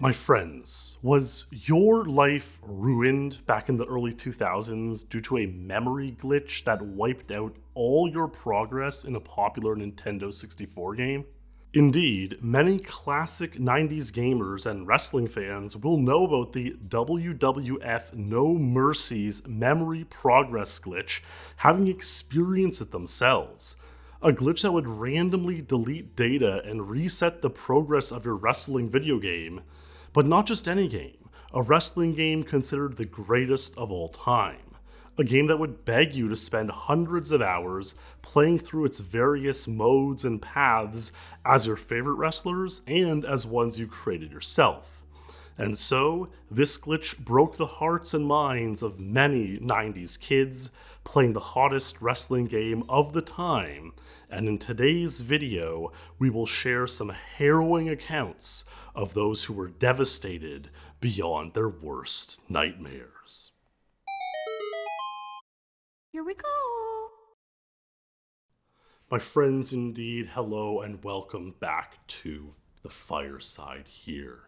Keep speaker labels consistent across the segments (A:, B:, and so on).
A: My friends, was your life ruined back in the early 2000s due to a memory glitch that wiped out all your progress in a popular Nintendo 64 game? Indeed, many classic 90s gamers and wrestling fans will know about the WWF No Mercy's memory progress glitch, having experienced it themselves. A glitch that would randomly delete data and reset the progress of your wrestling video game. But not just any game, a wrestling game considered the greatest of all time. A game that would beg you to spend hundreds of hours playing through its various modes and paths as your favorite wrestlers and as ones you created yourself. And so, this glitch broke the hearts and minds of many 90s kids playing the hottest wrestling game of the time. And in today's video, we will share some harrowing accounts of those who were devastated beyond their worst nightmares.
B: Here we go.
A: My friends, indeed, hello and welcome back to the fireside here.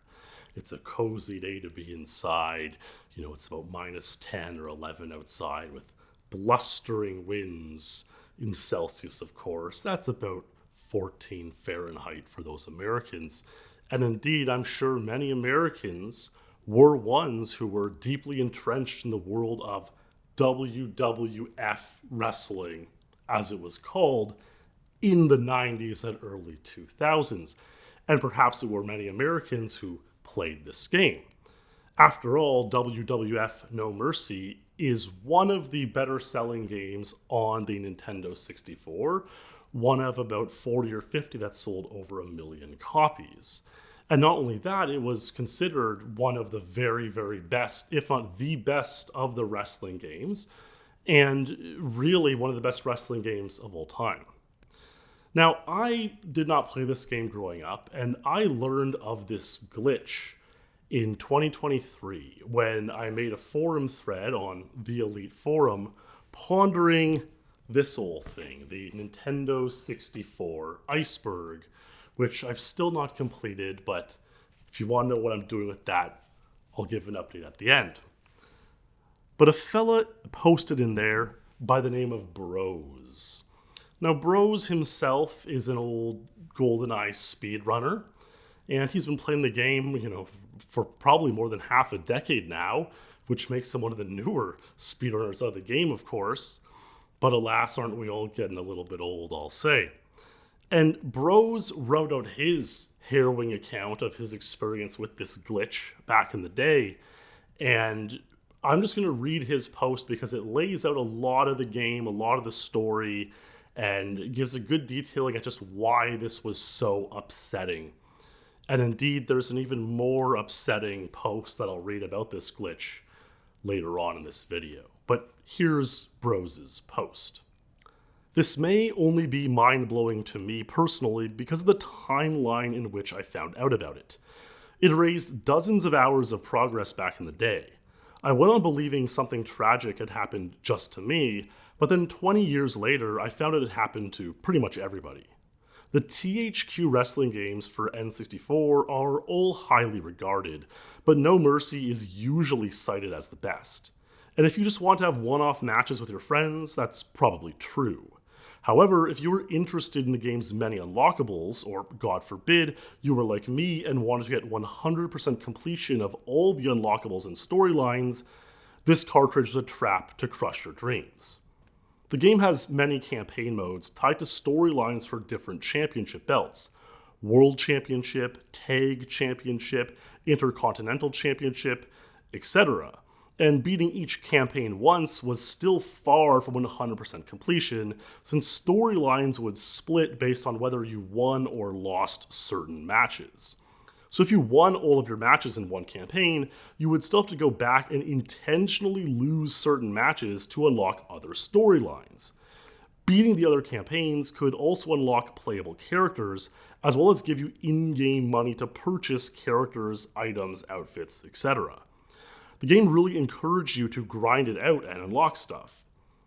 A: It's a cozy day to be inside. It's about minus 10 or 11 outside with blustering winds in Celsius, of course. That's about 14 Fahrenheit for those Americans. And indeed, I'm sure many Americans were ones who were deeply entrenched in the world of WWF wrestling, as it was called, in the 90s and early 2000s. And perhaps there were many Americans who played this game. After all, WWF No Mercy is one of the better selling games on the Nintendo 64, one of about 40 or 50 that sold over 1 million copies. And not only that, it was considered one of the very, very best, if not the best, of the wrestling games, and really one of the best wrestling games of all time. Now, I did not play this game growing up, and I learned of this glitch in 2023 when I made a forum thread on the Elite Forum pondering this old thing, the Nintendo 64 Iceberg, which I've still not completed, but if you want to know what I'm doing with that, I'll give an update at the end. But a fella posted in there by the name of Brose. Now, Brose himself is an old GoldenEye speedrunner, and he's been playing the game, for probably more than half a decade now, which makes him one of the newer speedrunners of the game, of course. But alas, aren't we all getting a little bit old, I'll say. And Brose wrote out his harrowing account of his experience with this glitch back in the day. And I'm just going to read his post because it lays out a lot of the game, a lot of the story, and gives a good detailing at just why this was so upsetting. And indeed, there's an even more upsetting post that I'll read about this glitch later on in this video. But here's Brose's post. This may only be mind-blowing to me personally because of the timeline in which I found out about it. It erased dozens of hours of progress back in the day. I went on believing something tragic had happened just to me, but then 20 years later, I found it had happened to pretty much everybody. The THQ wrestling games for N64 are all highly regarded, but No Mercy is usually cited as the best. And if you just want to have one-off matches with your friends, that's probably true. However, if you were interested in the game's many unlockables, or God forbid, you were like me and wanted to get 100% completion of all the unlockables and storylines, this cartridge was a trap to crush your dreams. The game has many campaign modes tied to storylines for different championship belts. World Championship, Tag Championship, Intercontinental Championship, etc. And beating each campaign once was still far from 100% completion, since storylines would split based on whether you won or lost certain matches. So if you won all of your matches in one campaign, you would still have to go back and intentionally lose certain matches to unlock other storylines. Beating the other campaigns could also unlock playable characters, as well as give you in-game money to purchase characters, items, outfits, etc. The game really encouraged you to grind it out and unlock stuff.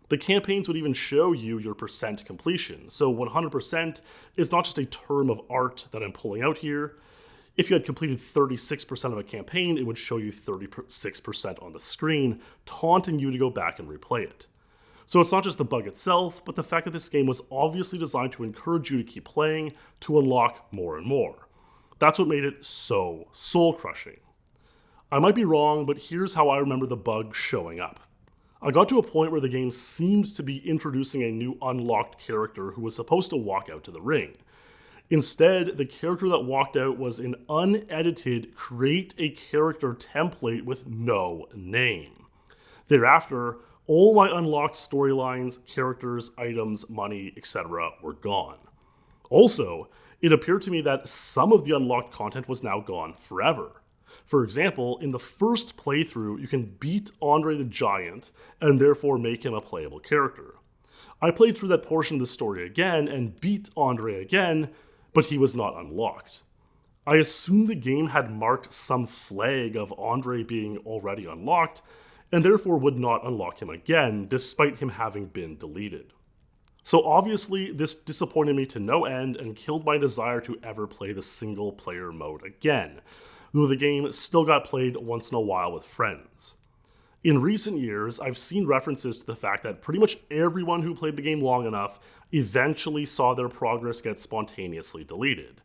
A: The campaigns would even show you your percent completion, so 100% is not just a term of art that I'm pulling out here. If you had completed 36% of a campaign, it would show you 36% on the screen, taunting you to go back and replay it. So it's not just the bug itself, but the fact that this game was obviously designed to encourage you to keep playing, to unlock more and more. That's what made it so soul-crushing. I might be wrong, but here's how I remember the bug showing up. I got to a point where the game seemed to be introducing a new unlocked character who was supposed to walk out to the ring. Instead, the character that walked out was an unedited create a character template with no name. Thereafter, all my unlocked storylines, characters, items, money, etc. were gone. Also, it appeared to me that some of the unlocked content was now gone forever. For example, in the first playthrough, you can beat Andre the Giant and therefore make him a playable character. I played through that portion of the story again and beat Andre again, but he was not unlocked. I assumed the game had marked some flag of Andre being already unlocked, and therefore would not unlock him again, despite him having been deleted. So obviously, this disappointed me to no end and killed my desire to ever play the single player mode again, though the game still got played once in a while with friends. In recent years, I've seen references to the fact that pretty much everyone who played the game long enough eventually saw their progress get spontaneously deleted.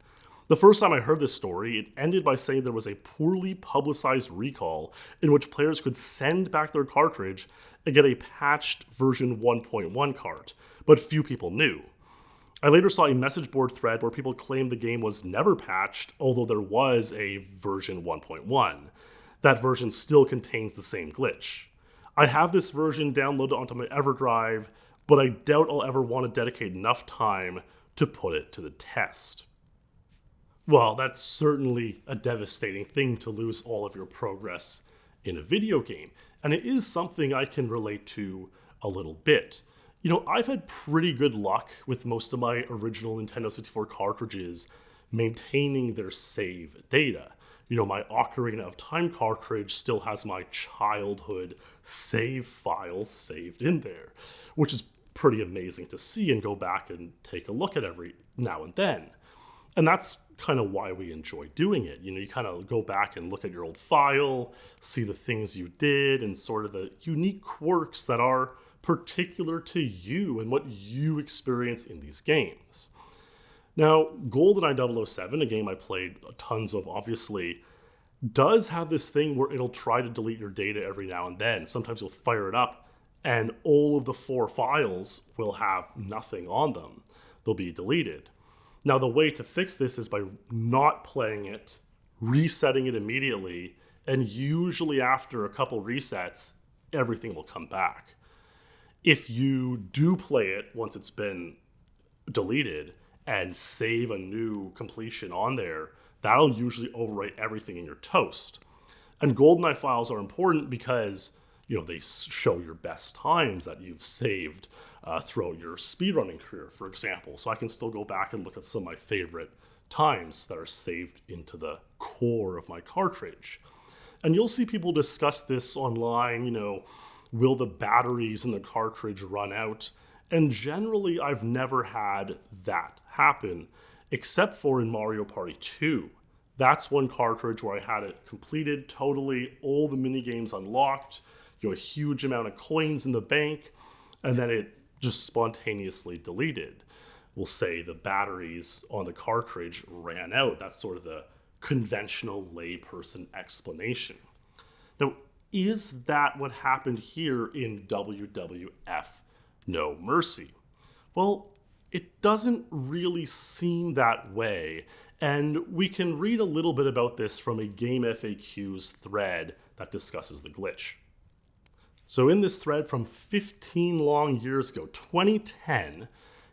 A: The first time I heard this story, it ended by saying there was a poorly publicized recall in which players could send back their cartridge and get a patched version 1.1 cart, but few people knew. I later saw a message board thread where people claimed the game was never patched, although there was a version 1.1. That version still contains the same glitch. I have this version downloaded onto my EverDrive, but I doubt I'll ever want to dedicate enough time to put it to the test. Well, that's certainly a devastating thing to lose all of your progress in a video game, and it is something I can relate to a little bit. You know, I've had pretty good luck with most of my original Nintendo 64 cartridges maintaining their save data. You know, my Ocarina of Time cartridge still has my childhood save files saved in there, which is pretty amazing to see and go back and take a look at every now and then. And that's kind of why we enjoy doing it. You know, you kind of go back and look at your old file, see the things you did, and sort of the unique quirks that are particular to you and what you experience in these games. Now, GoldenEye 007, a game I played tons of, obviously, does have this thing where it'll try to delete your data every now and then. Sometimes you'll fire it up, and all of the 4 files will have nothing on them. They'll be deleted. Now, the way to fix this is by not playing it, resetting it immediately, and usually after a couple resets, everything will come back. If you do play it once it's been deleted, and save a new completion on there, that'll usually overwrite everything in your toast. And GoldenEye files are important because, you know, they show your best times that you've saved throughout your speedrunning career, for example. So I can still go back and look at some of my favorite times that are saved into the core of my cartridge. And you'll see people discuss this online, you know, will the batteries in the cartridge run out? And generally, I've never had that happen, except for in Mario Party 2. That's one cartridge where I had it completed totally, all the minigames unlocked, you know, a huge amount of coins in the bank, and then it just spontaneously deleted. We'll say the batteries on the cartridge ran out. That's sort of the conventional layperson explanation. Now, is that what happened here in WWF No Mercy? Well, it doesn't really seem that way, and we can read a little bit about this from a GameFAQs thread that discusses the glitch. So in this thread from 15 long years ago, 2010,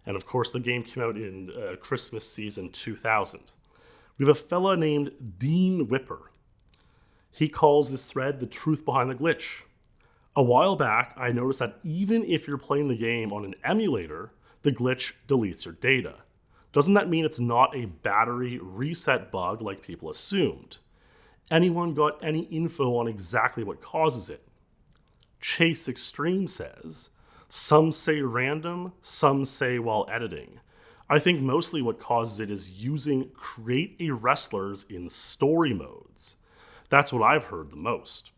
A: and of course the game came out in Christmas season 2000, we have a fella named Dean Whipper. He calls this thread the truth behind the glitch. A while back, I noticed that even if you're playing the game on an emulator, the glitch deletes your data. Doesn't that mean it's not a battery reset bug like people assumed? Anyone got any info on exactly what causes it? Chase Extreme says, some say random, some say while editing. I think mostly what causes it is using create a wrestlers in story modes. That's what I've heard the most.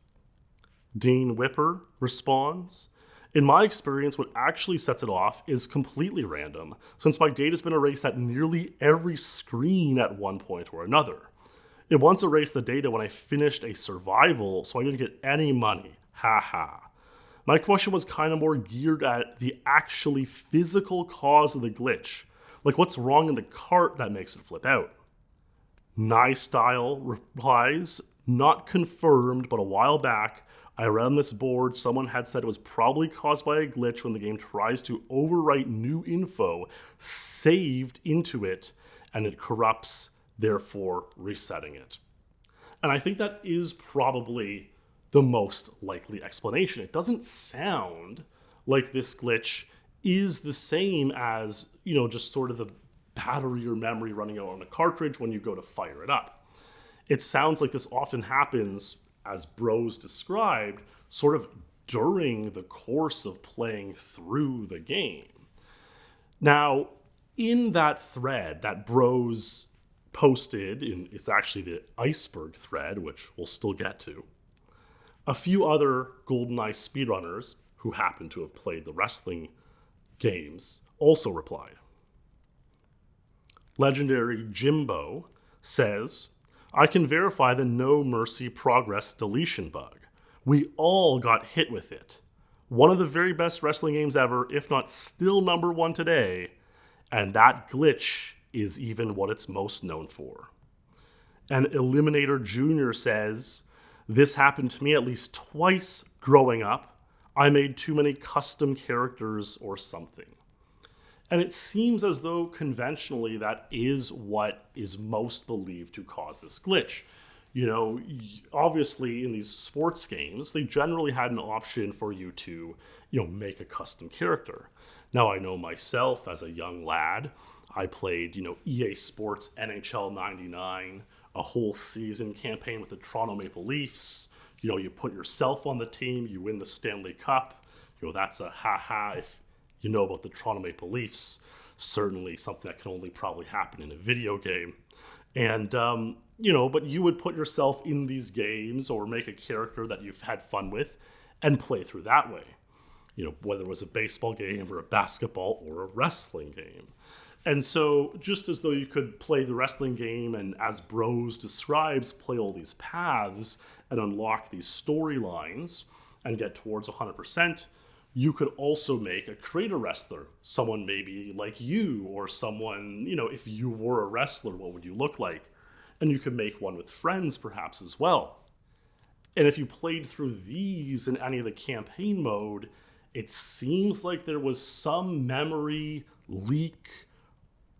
A: Dean Whipper responds, in my experience, what actually sets it off is completely random, since my data's been erased at nearly every screen at one point or another. It once erased the data when I finished a survival, so I didn't get any money. Ha ha. My question was kind of more geared at the actually physical cause of the glitch, like what's wrong in the cart that makes it flip out. Nye Style replies, not confirmed, but a while back, I read on this board someone had said it was probably caused by a glitch when the game tries to overwrite new info saved into it and it corrupts, therefore resetting it. And I think that is probably the most likely explanation. It doesn't sound like this glitch is the same as, just sort of the battery or memory running out on a cartridge when you go to fire it up. It sounds like this often happens, as Brose described, sort of during the course of playing through the game. Now, in that thread that Brose posted, it's actually the Iceberg thread, which we'll still get to, a few other GoldenEye speedrunners who happen to have played the wrestling games also replied. Legendary Jimbo says, I can verify the No Mercy progress deletion bug. We all got hit with it. One of the very best wrestling games ever, if not still number one today, and that glitch is even what it's most known for. And Eliminator Jr. says, this happened to me at least twice growing up. I made too many custom characters or something. And it seems as though conventionally that is what is most believed to cause this glitch. Obviously in these sports games, they generally had an option for you to, make a custom character. Now I know myself as a young lad, I played, EA Sports NHL 99, a whole season campaign with the Toronto Maple Leafs. You put yourself on the team, you win the Stanley Cup. That's a ha-ha if you know about the Toronto Maple Leafs. Certainly something that can only probably happen in a video game. And, but you would put yourself in these games or make a character that you've had fun with and play through that way. Whether it was a baseball game or a basketball or a wrestling game. And so just as though you could play the wrestling game and, as Brose describes, play all these paths and unlock these storylines and get towards 100%, you could also make a creator wrestler, someone maybe like you, or someone, if you were a wrestler, what would you look like? And you could make one with friends perhaps as well. And if you played through these in any of the campaign mode, it seems like there was some memory leak,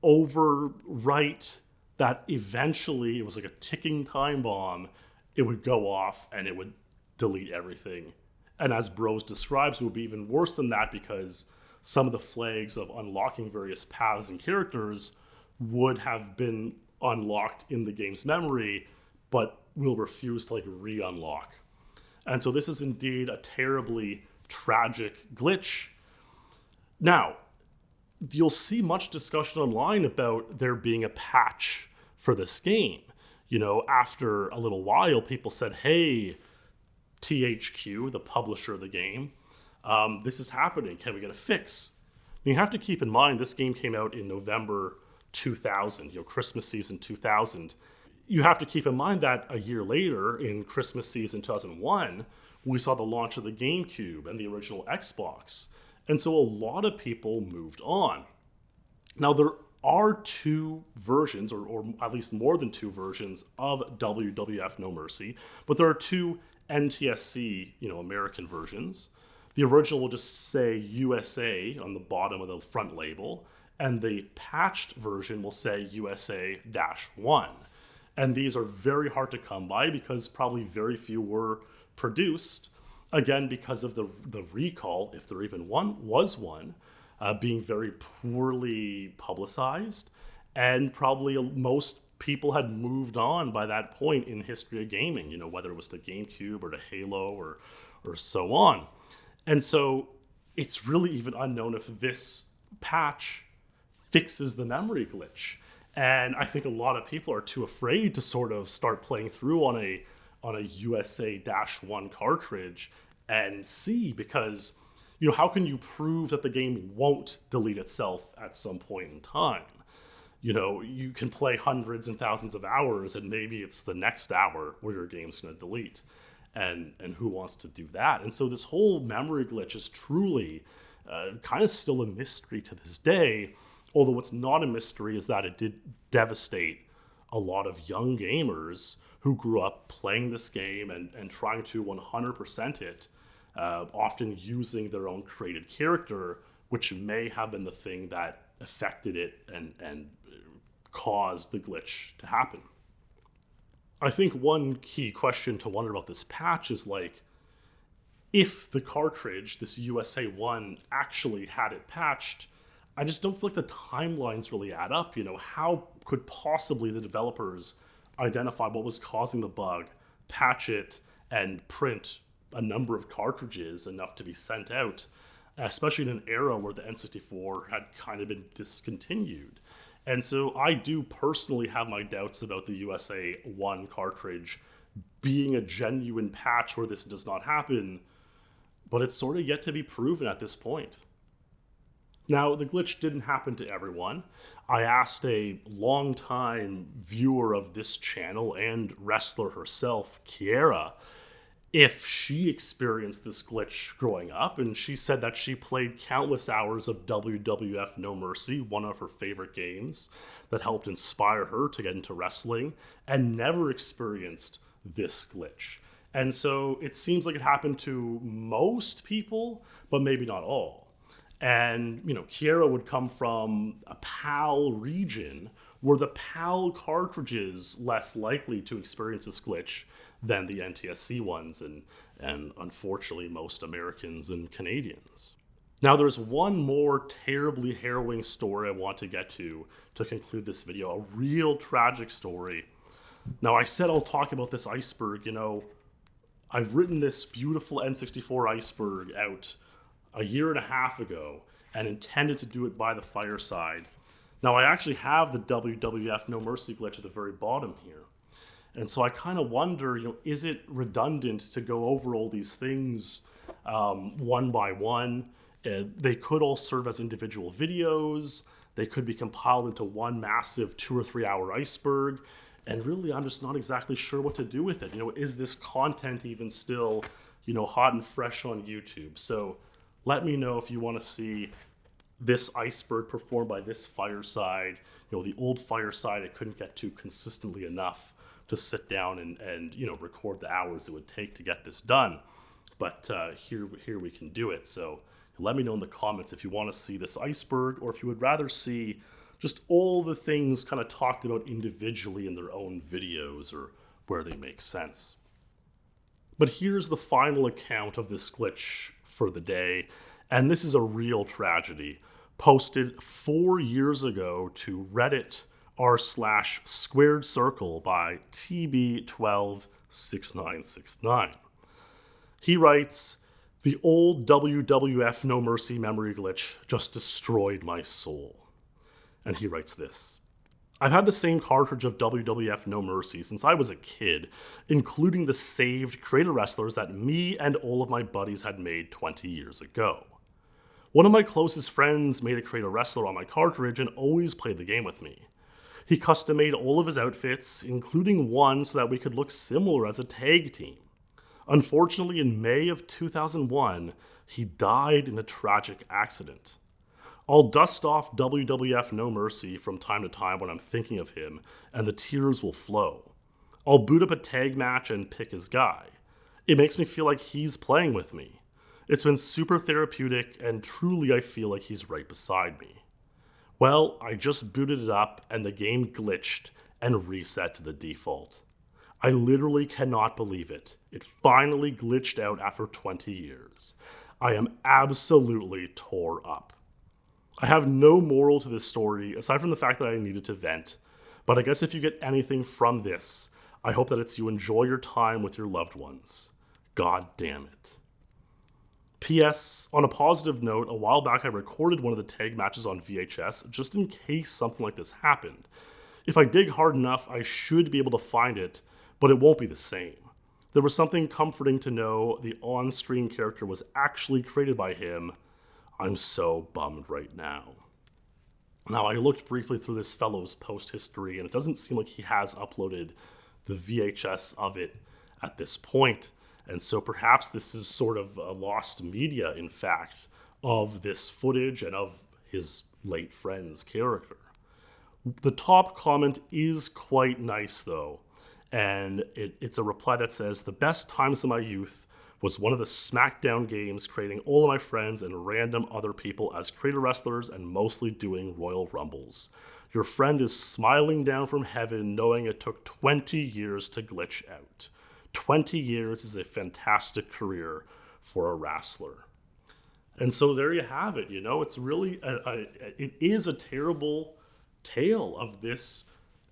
A: overwrite, that eventually it was like a ticking time bomb. It would go off and it would delete everything. And as Brose describes, it would be even worse than that because some of the flags of unlocking various paths and characters would have been unlocked in the game's memory, but will refuse to re-unlock. And so this is indeed a terribly tragic glitch. Now, you'll see much discussion online about there being a patch for this game. After a little while, people said, hey, THQ, the publisher of the game, this is happening. Can we get a fix? And you have to keep in mind, this game came out in November 2000, Christmas season 2000. You have to keep in mind that a year later, in Christmas season 2001, we saw the launch of the GameCube and the original Xbox. And so a lot of people moved on. Now, there are two versions, or at least more than two versions of WWF No Mercy, but there are two NTSC, American versions. The original will just say USA on the bottom of the front label, and the patched version will say USA-1. And these are very hard to come by because probably very few were produced, again, because of the recall, if there even was one, being very poorly publicized, and probably most people had moved on by that point in history of gaming, whether it was to GameCube or to Halo or so on. And so it's really even unknown if this patch fixes the memory glitch. And I think a lot of people are too afraid to sort of start playing through on a USA-1 cartridge and see, because, you know, how can you prove that the game won't delete itself at some point in time? You know, you can play hundreds and thousands of hours, and maybe it's the next hour where your game's going to delete. And who wants to do that? And so this whole memory glitch is truly kind of still a mystery to this day. Although what's not a mystery is that it did devastate a lot of young gamers who grew up playing this game and trying to 100% it, often using their own created character, which may have been the thing that affected it and caused the glitch to happen. I think one key question to wonder about this patch is, like, if the cartridge, this USA 1, actually had it patched, I just don't feel like the timelines really add up. You know, how could possibly the developers identify what was causing the bug, patch it, and print a number of cartridges enough to be sent out, especially in an era where the N64 had kind of been discontinued? And so I do personally have my doubts about the USA 1 cartridge being a genuine patch where this does not happen, but it's sort of yet to be proven at this point. Now, the glitch didn't happen to everyone. I asked a longtime viewer of this channel and wrestler herself, Kiera, if she experienced this glitch growing up, and she said that she played countless hours of WWF No Mercy, one of her favorite games that helped inspire her to get into wrestling, and never experienced this glitch. And so it seems like it happened to most people, but maybe not all. And, you know, Kiera would come from a PAL region where the PAL cartridge is less likely to experience this glitch than the NTSC ones, and unfortunately most Americans and Canadians. Now, there's one more terribly harrowing story I want to get to conclude this video, a real tragic story. Now, I said I'll talk about this iceberg. You know, I've written this beautiful N64 iceberg out a year and a half ago and intended to do it by the fireside. Now, I actually have the WWF No Mercy glitch at the very bottom here. And so I kind of wonder, you know, is it redundant to go over all these things one by one? They could all serve as individual videos. They could be compiled into one massive 2 or 3 hour iceberg. And really, I'm just not exactly sure what to do with it. You know, is this content even still, you know, hot and fresh on YouTube? So let me know if you want to see this iceberg performed by this fireside. You know, the old fireside I couldn't get to consistently enough to sit down and you know, record the hours it would take to get this done. But here we can do it. So let me know in the comments if you want to see this iceberg, or if you would rather see just all the things kind of talked about individually in their own videos, or where they make sense. But here's the final account of this glitch for the day, and this is a real tragedy, posted 4 years ago to Reddit r/squared circle by TB126969. He writes, "The old WWF No Mercy memory glitch just destroyed my soul." And he writes this: "I've had the same cartridge of WWF No Mercy since I was a kid, including the saved creator wrestlers that me and all of my buddies had made 20 years ago. One of my closest friends made a creator wrestler on my cartridge and always played the game with me. He custom made all of his outfits, including one so that we could look similar as a tag team. Unfortunately, in May of 2001, he died in a tragic accident. I'll dust off WWF No Mercy from time to time when I'm thinking of him, and the tears will flow. I'll boot up a tag match and pick his guy. It makes me feel like he's playing with me. It's been super therapeutic, and truly I feel like he's right beside me. Well, I just booted it up, and the game glitched and reset to the default. I literally cannot believe it. It finally glitched out after 20 years. I am absolutely tore up. I have no moral to this story, aside from the fact that I needed to vent, but I guess if you get anything from this, I hope that it's you enjoy your time with your loved ones. God damn it." P.S. On a positive note, a while back I recorded one of the tag matches on VHS just in case something like this happened. If I dig hard enough, I should be able to find it, but it won't be the same. There was something comforting to know the on-screen character was actually created by him. I'm so bummed right now. Now, I looked briefly through this fellow's post history, and it doesn't seem like he has uploaded the VHS of it at this point. And so perhaps this is sort of a lost media, in fact, of this footage and of his late friend's character. The top comment is quite nice, though, and it's a reply that says, "The best times of my youth was one of the SmackDown games, creating all of my friends and random other people as creator wrestlers and mostly doing Royal Rumbles. Your friend is smiling down from heaven knowing it took 20 years to glitch out. 20 years is a fantastic career for a wrestler." And so there you have it. It's really, it is a terrible tale of this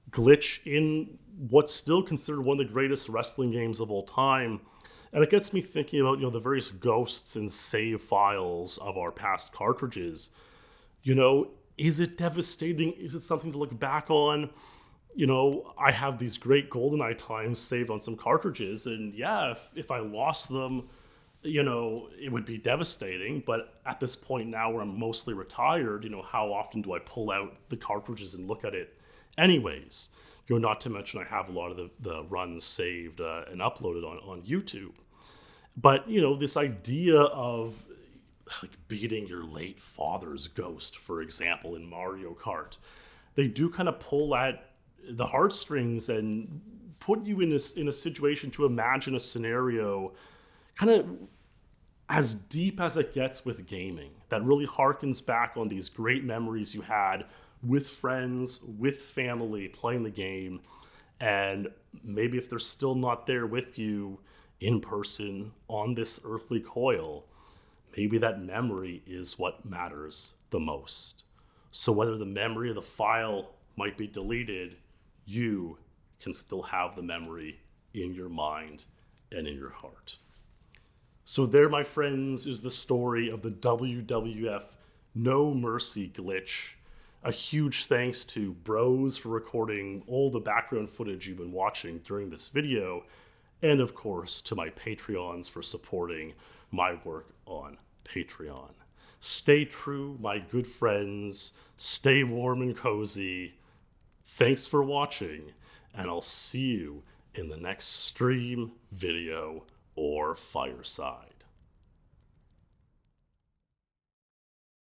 A: glitch in what's still considered one of the greatest wrestling games of all time. And it gets me thinking about, the various ghosts and save files of our past cartridges. Is it devastating? Is it something to look back on? I have these great GoldenEye times saved on some cartridges, and yeah, if I lost them, it would be devastating. But at this point now where I'm mostly retired, how often do I pull out the cartridges and look at it anyways? Not to mention I have a lot of the runs saved and uploaded on YouTube. But, this idea of like beating your late father's ghost, for example, in Mario Kart, they do kind of pull at the heartstrings and put you in a situation to imagine a scenario kind of as deep as it gets with gaming, that really harkens back on these great memories you had with friends, with family, playing the game. And maybe if they're still not there with you in person on this earthly coil, maybe that memory is what matters the most. So whether the memory of the file might be deleted, you can still have the memory in your mind and in your heart. So there, my friends, is the story of the WWF No Mercy glitch. A huge thanks to Brose for recording all the background footage you've been watching during this video, and of course to my Patreons for supporting my work on Patreon. Stay true, my good friends. Stay warm and cozy. Thanks for watching, and I'll see you in the next stream, video, or fireside.